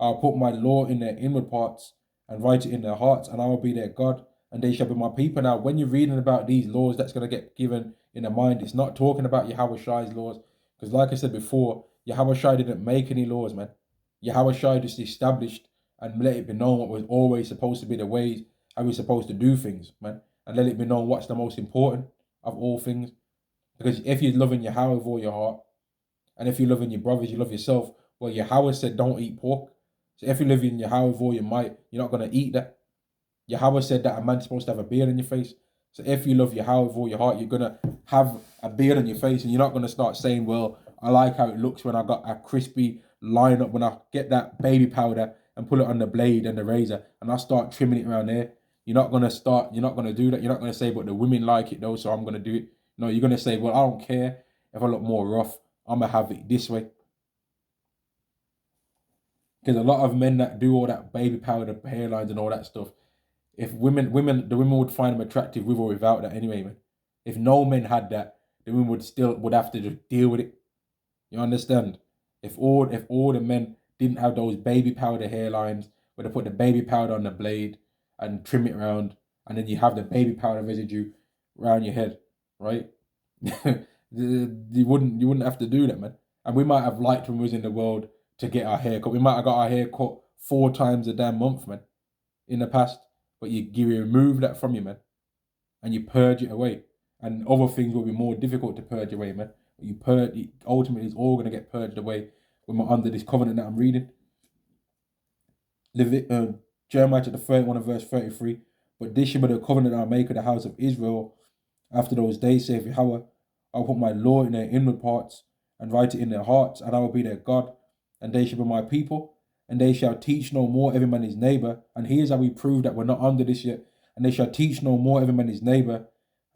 I'll put my law in their inward parts and write it in their hearts, and I will be their God, and they shall be my people. Now, when you're reading about these laws that's going to get given in the mind, it's not talking about Yahweh Shai's laws. Because like I said before, Yahweh Shai didn't make any laws, man. Yahweh Shai just established and let it be known what was always supposed to be the ways how we're supposed to do things, man. And let it be known what's the most important of all things. Because if you're loving Yahweh with all your heart, and if you're loving your brothers, you love yourself, well, Yahweh said don't eat pork. So if you live in Yahweh with all your might, you're not going to eat that. Yahweh said that a man's supposed to have a beard on your face. So if you love Yahweh with all your heart, you're going to have a beard on your face, and you're not going to start saying, well, I like how it looks when I got a crispy line up, when I get that baby powder and pull it on the blade and the razor, and I start trimming it around there. You're not going to do that. You're not going to say, but the women like it though, so I'm going to do it. No, you're going to say, well, I don't care if I look more rough. I'm going to have it this way. Because a lot of men that do all that baby powder, hairlines and all that stuff, if the women would find them attractive with or without that anyway, man. If no men had that, the women would have to just deal with it. You understand? If all the men didn't have those baby powder hairlines, where they put the baby powder on the blade and trim it around, and then you have the baby powder residue around your head, right? you wouldn't have to do that, man. And we might have liked when we was in the world to get our hair cut. We might have got our hair cut 4 times a damn month, man, in the past. But you remove that from you, man, and you purge it away. And other things will be more difficult to purge away, man. But ultimately, it's all going to get purged away when we're under this covenant that I'm reading. Jeremiah chapter 31 and verse 33. But this shall be the covenant that I make with the house of Israel after those days, saith Yahweh. I'll put my law in their inward parts and write it in their hearts, and I will be their God, and they shall be my people, and they shall teach no more every man his neighbor. And here's how we prove that we're not under this yet. And they shall teach no more every man his neighbor,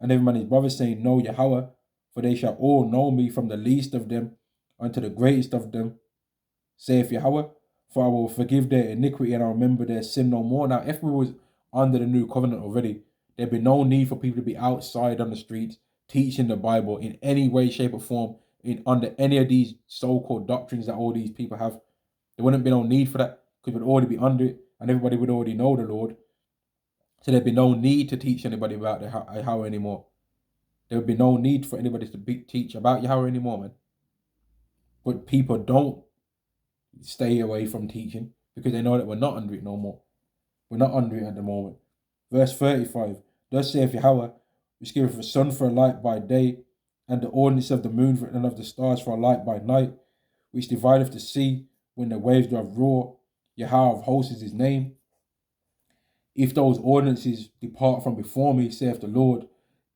And every man his brother, saying, Know Yahweh, for they shall all know me, from the least of them unto the greatest of them, saith Yahweh, for I will forgive their iniquity and I'll remember their sin no more. Now, if we was under the new covenant already, there'd be no need for people to be outside on the streets teaching the Bible in any way, shape, or form, under any of these so-called doctrines that all these people have. There wouldn't be no need for that, because we'd already be under it and everybody would already know the Lord. So there'd be no need to teach anybody about Yahweh anymore. There would be no need for anybody to teach about Yahweh anymore, man. But people don't stay away from teaching because they know that we're not under it no more. We're not under it at the moment. Verse 35, Thus saith Yahweh, which giveth the sun for a light by day, and the ordinance of the moon and of the stars for a light by night, which divideth the sea when the waves doth roar. Yahweh of hosts is his name. If those ordinances depart from before me, saith the Lord,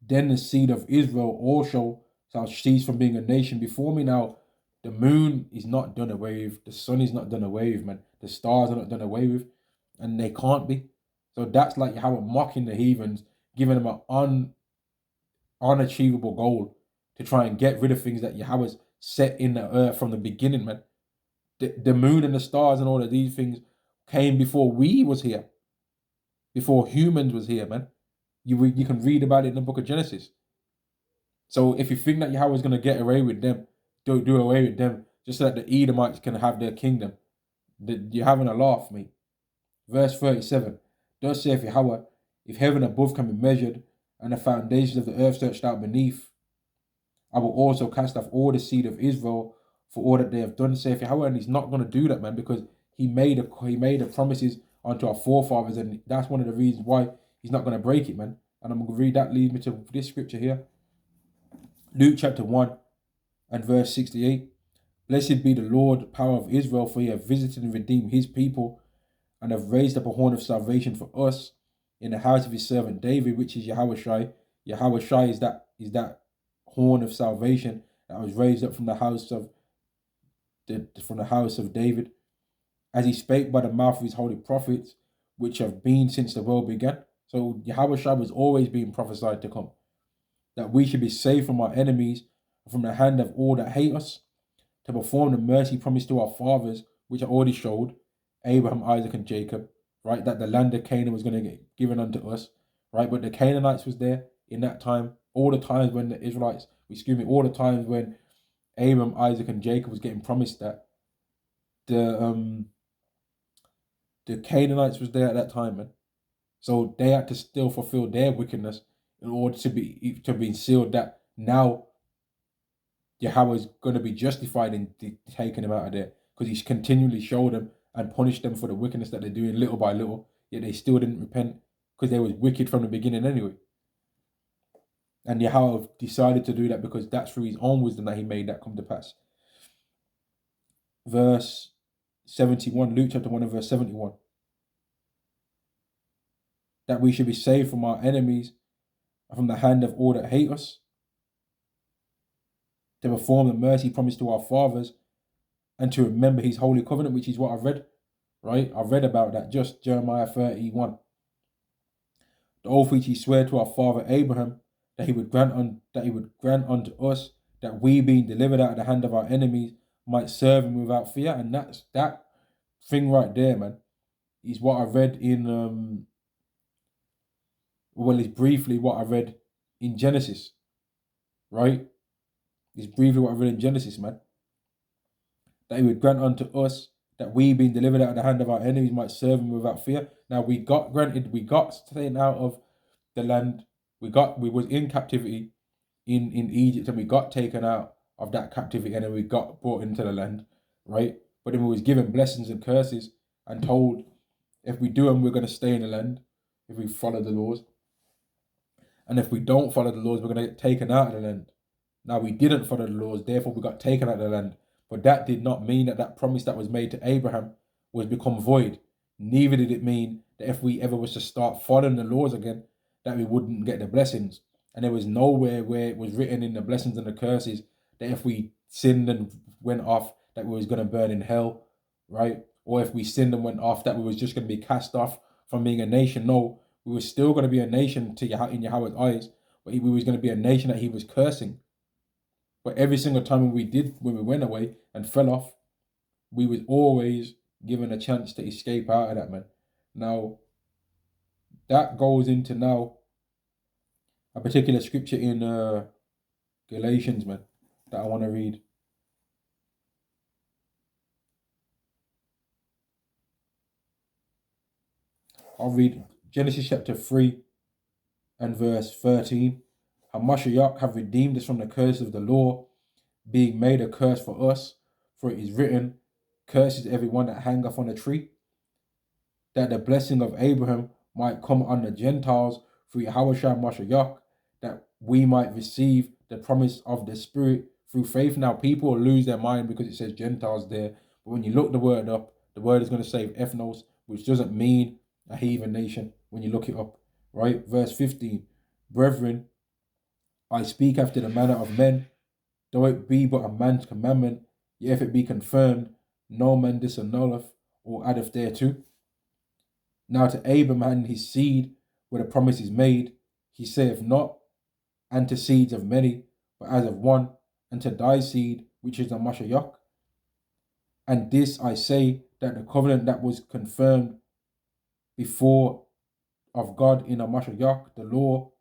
then the seed of Israel also shall cease from being a nation before me. Now, the moon is not done away with. The sun is not done away with, man. The stars are not done away with. And they can't be. So that's like how we're mocking the heathens, giving them an unachievable goal to try and get rid of things that Yahweh's set in the earth from the beginning, man. The moon and the stars and all of these things came before we was here. Before humans was here, man. You can read about it in the book of Genesis. So if you think that Yahweh's going to get away with them, do away with them, just so that the Edomites can have their kingdom, you're having a laugh, mate. Verse 37, Thus saith Yahweh, if heaven above can be measured, and the foundations of the earth searched out beneath, I will also cast off all the seed of Israel for all that they have done, saith Yahweh. And he's not going to do that, man, because he made the promises unto our forefathers, and that's one of the reasons why he's not going to break it, man. And I'm going to read that, leads me to this scripture here. Luke chapter 1 and verse 68. Blessed be the Lord, power of Israel, for he hath visited and redeemed his people, and have raised up a horn of salvation for us in the house of his servant David, which is Yahweh Shai. Yahweh Shai is that horn of salvation that was raised up from the house of David, as he spake by the mouth of his holy prophets, which have been since the world began. So Yahweh Shai was always being prophesied to come, that we should be saved from our enemies, from the hand of all that hate us, to perform the mercy promised to our fathers, which I already showed, Abraham, Isaac, and Jacob, right? That the land of Canaan was going to get given unto us, right? But the Canaanites was there in that time, all the times when the Israelites, all the times when Abraham, Isaac, and Jacob was getting promised that. The Canaanites was there at that time, man. So they had to still fulfill their wickedness in order to be sealed that now Yahweh is going to be justified in taking them out of there, because he's continually showed them and punished them for the wickedness that they're doing little by little, yet they still didn't repent because they was wicked from the beginning anyway. And Yahweh decided to do that because that's through his own wisdom that he made that come to pass. Verse 71, Luke chapter 1 and verse 71. That we should be saved from our enemies and from the hand of all that hate us, to perform the mercy promised to our fathers, and to remember his holy covenant, which is what I've read, right? I've read about that, just Jeremiah 31. The oath which he swore to our father Abraham, that he would grant unto us, that we, being delivered out of the hand of our enemies, might serve him without fear. And that's that thing right there, man, is what I read in it's briefly what I read in Genesis, right? It's briefly what I read in Genesis, man. That he would grant unto us, that we, being delivered out of the hand of our enemies, might serve him without fear. Now we got taken out of the land. We was in captivity in Egypt, and we got taken out of that captivity, and then we got brought into the land, right? But then we was given blessings and curses and told, if we do them, we're going to stay in the land, if we follow the laws. And if we don't follow the laws, we're going to get taken out of the land. Now, we didn't follow the laws, therefore we got taken out of the land. But that did not mean that promise that was made to Abraham was become void. Neither did it mean that if we ever was to start following the laws again, that we wouldn't get the blessings. And there was nowhere where it was written in the blessings and the curses that if we sinned and went off, that we was going to burn in hell, right? Or if we sinned and went off, that we was just going to be cast off from being a nation. No, we were still going to be a nation in Yahweh's eyes, but we was going to be a nation that he was cursing. But every single time when we went away and fell off, we was always given a chance to escape out of that, man. Now, that goes into now a particular scripture in Galatians, man, that I want to read. I'll read Genesis chapter 3 and verse 13. Hamashiach have redeemed us from the curse of the law, being made a curse for us, for it is written, curses everyone that hangeth on a tree, that the blessing of Abraham might come on the Gentiles through Yahushua Mashiach, that we might receive the promise of the Spirit through faith. Now, people lose their mind because it says Gentiles there, but when you look the word up, the word is going to say ethnos, which doesn't mean a heathen nation when you look it up, right? Verse 15, brethren, I speak after the manner of men, though it be but a man's commandment, yet if it be confirmed, no man disannulleth or addeth thereto. Now to Abraham and his seed, where the promise is made, he saith not, and to seeds of many, but as of one, and to thy seed, which is the Mashiach. And this I say, that the covenant that was confirmed before of God in a Mashiach, the law,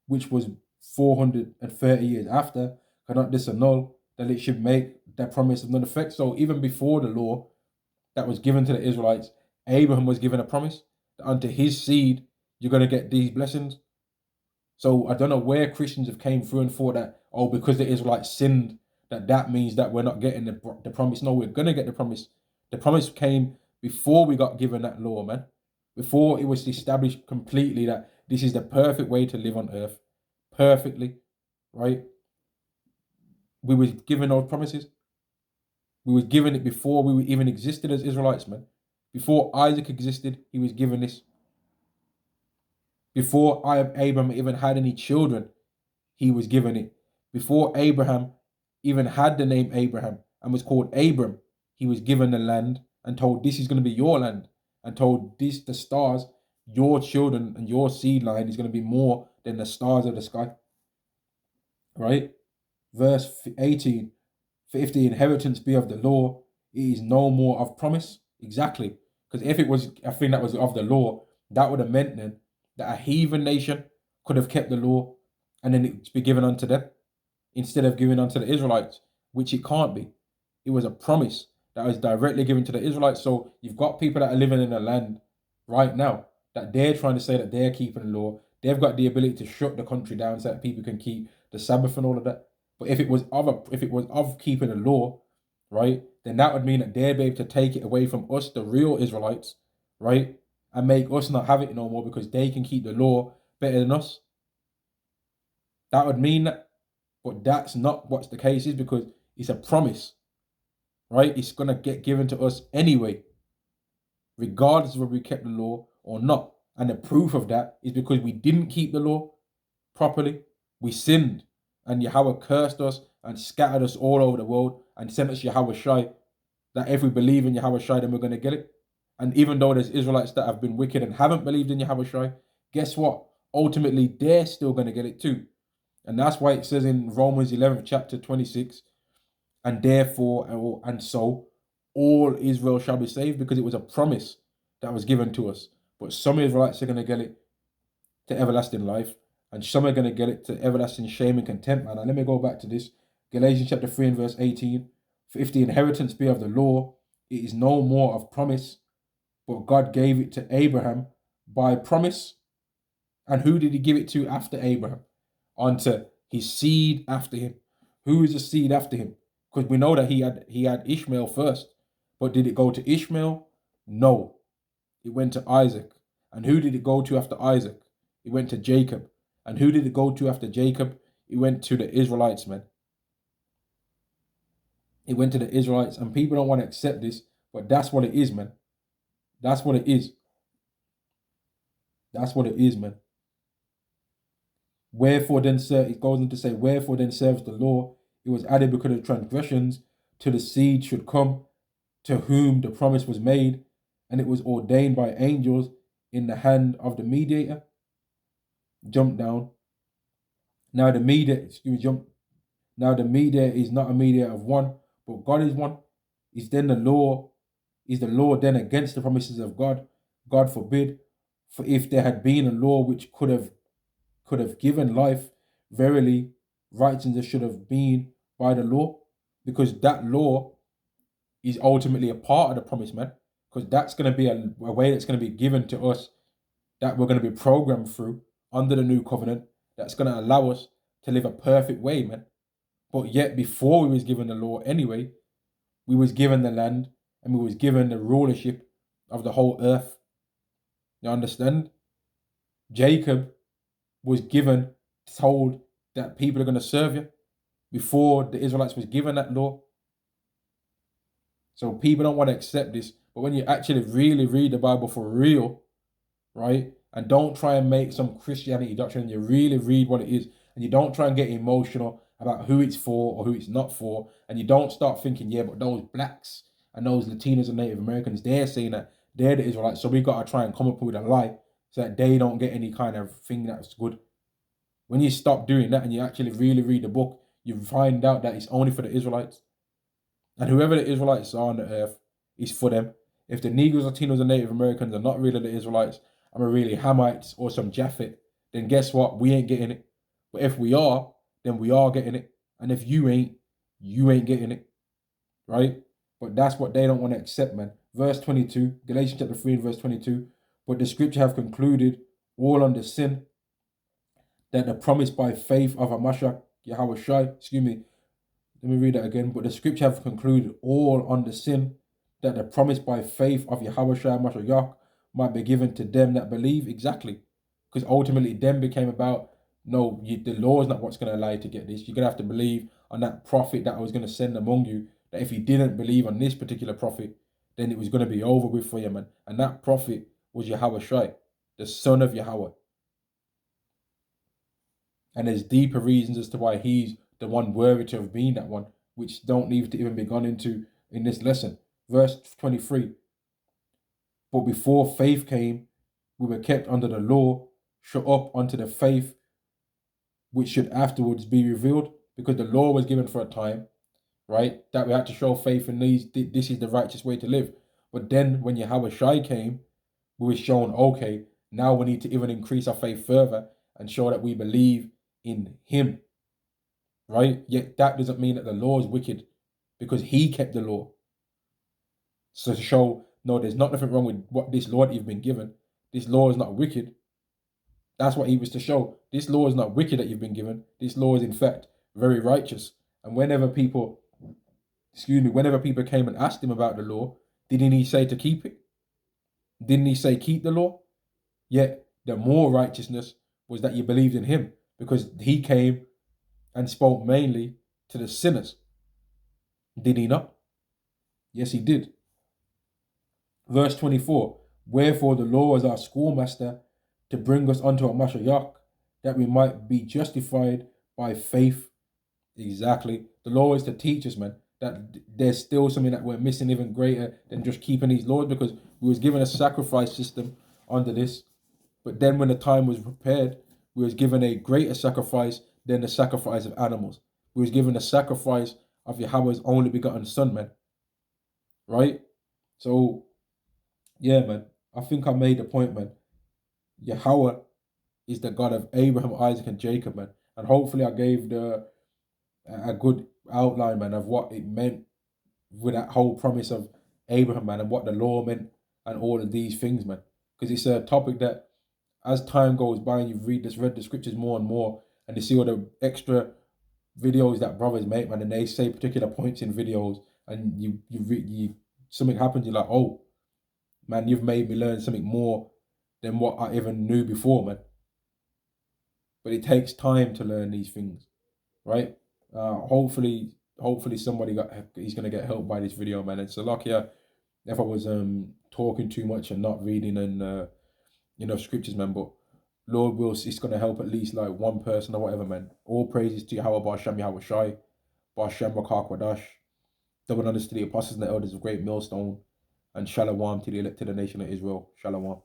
which was 430 years after, cannot disannul, that it should make that promise of none effect. So even before the law that was given to the Israelites, Abraham was given a promise that unto his seed, you're going to get these blessings. So I don't know where Christians have came through and thought that, oh, because the Israelites sinned, that means that we're not getting the promise. No, we're going to get the promise. The promise came before we got given that law, man. Before it was established completely that this is the perfect way to live on earth. Perfectly, right? We was given those promises. We was given it before we even existed as Israelites, man. Before Isaac existed, he was given this. Before Abraham even had any children, he was given it. Before Abraham even had the name Abraham and was called Abram, he was given the land and told, this is going to be your land, and told the stars, your children and your seed line is going to be more than the stars of the sky. Right? Verse 18, for if the inheritance be of the law, it is no more of promise. Exactly. Because if it was a thing that was of the law, that would have meant then that a heathen nation could have kept the law and then it be given unto them instead of giving unto the Israelites, which it can't be. It was a promise that was directly given to the Israelites. So you've got people that are living in the land right now that they're trying to say that they're keeping the law. They've got the ability to shut the country down so that people can keep the Sabbath and all of that. But if it was of keeping the law, right, then that would mean that they'd be able to take it away from us, the real Israelites, right, and make us not have it no more because they can keep the law better than us. That would mean that, but that's not what's the case is, because it's a promise, right? It's gonna get given to us anyway, regardless of whether we kept the law or not. And the proof of that is because we didn't keep the law properly. We sinned, and Yahweh cursed us and scattered us all over the world and sent us Yahweh Shai, that if we believe in Yahweh Shai, then we're going to get it. And even though there's Israelites that have been wicked and haven't believed in Yahweh Shai, guess what? Ultimately, they're still going to get it too. And that's why it says in Romans 11th chapter 26, and therefore, and so, all Israel shall be saved, because it was a promise that was given to us. But some Israelites are going to get it to everlasting life, and some are going to get it to everlasting shame and contempt, man. And let me go back to this. Galatians chapter 3 and verse 18. For if the inheritance be of the law, it is no more of promise, but God gave it to Abraham by promise. And who did he give it to after Abraham? Unto his seed after him. Who is the seed after him? Because we know that he had Ishmael first. But did it go to Ishmael? No. It went to Isaac. And who did it go to after Isaac? It went to Jacob. And who did it go to after Jacob? It went to the Israelites, man. It went to the Israelites. And people don't want to accept this, but that's what it is, man. That's what it is. That's what it is, man. Wherefore then, it goes on to say, wherefore then serves the law? It was added because of transgressions, till the seed should come, to whom the promise was made, and it was ordained by angels in the hand of the mediator. Jump down. Now the Now the mediator is not a mediator of one, but God is one. Is the law then against the promises of God? God forbid. For if there had been a law which could have given life, verily righteousness should have been by the law, because that law is ultimately a part of the promise, man. Because that's going to be a way that's going to be given to us, that we're going to be programmed through under the new covenant, that's going to allow us to live a perfect way, man. But yet before we was given the law anyway, we was given the land and we was given the rulership of the whole earth. You understand? Jacob was told that people are going to serve you before the Israelites was given that law. So people don't want to accept this. But when you actually really read the Bible for real, right, and don't try and make some Christianity doctrine, you really read what it is, and you don't try and get emotional about who it's for or who it's not for, and you don't start thinking, yeah, but those blacks and those Latinos and Native Americans, they're saying that they're the Israelites, so we got to try and come up with a lie so that they don't get any kind of thing that's good. When you stop doing that and you actually really read the book, you find out that it's only for the Israelites. And whoever the Israelites are on the earth is for them. If the Negroes, Latinos, and Native Americans are not really the Israelites, and are really Hamites or some Japhet, then guess what? We ain't getting it. But if we are, then we are getting it. And if you ain't getting it. Right? But that's what they don't want to accept, man. Verse 22, Galatians chapter 3 and verse 22. But the scripture have concluded all under sin, that the promise by faith of Hamashiach Yahweh Shai, let me read that again. But the scripture have concluded all under sin, that the promise by faith of Yahweh Shai Mashiach might be given to them that believe. Exactly. Because ultimately them became about, no, the law is not what's going to allow you to get this. You're going to have to believe on that prophet that I was going to send among you, that if you didn't believe on this particular prophet, then it was going to be over with for you, man. And that prophet was Yahweh Shai, the son of Yahweh. And there's deeper reasons as to why he's the one worthy to have been that one, which don't need to even be gone into in this lesson. Verse 23. But before faith came, we were kept under the law, shut up unto the faith which should afterwards be revealed, because the law was given for a time, right? That we had to show faith in these. This is the righteous way to live. But then when Yahweh Shai came, we were shown, okay, now we need to even increase our faith further and show that we believe in him, right? Yet that doesn't mean that the law is wicked, because he kept the law. So to show, no, there's nothing wrong with what this law that you've been given. This law is not wicked. That's what he was to show. This law is not wicked that you've been given. This law is in fact very righteous. And whenever people came and asked him about the law, didn't he say to keep it? Didn't he say keep the law? Yet the more righteousness was that you believed in him, because he came and spoke mainly to the sinners. Did he not? Yes, he did. Verse 24, wherefore the law is our schoolmaster to bring us unto a Mashiach, that we might be justified by faith. Exactly. The law is to teach us, man, that there's still something that we're missing even greater than just keeping these laws, because we was given a sacrifice system under this. But then when the time was prepared, we was given a greater sacrifice than the sacrifice of animals. We was given a sacrifice of Yahweh's only begotten son, man. Right? So, yeah, man, I think I made the point, man. Yahweh is the God of Abraham, Isaac, and Jacob, man. And hopefully I gave a good outline, man, of what it meant with that whole promise of Abraham, man, and what the law meant and all of these things, man. Because it's a topic that, as time goes by and you've read the scriptures more and more, and you see all the extra videos that brothers make, man, and they say particular points in videos, and you something happens, you're like, oh, man, you've made me learn something more than what I even knew before, man. But it takes time to learn these things, right? Hopefully somebody he's gonna get helped by this video, man. And so lucky if I was talking too much and not reading and scriptures, man. But Lord wills it's gonna help at least like one person or whatever, man. All praises to Yahweh Ba'Shem Yahweh Shai, Ba'Shem Rakah Kwadash. Double honors to the apostles and the elders of Great Millstone, and Shalom to the elected nation of Israel. Shalom.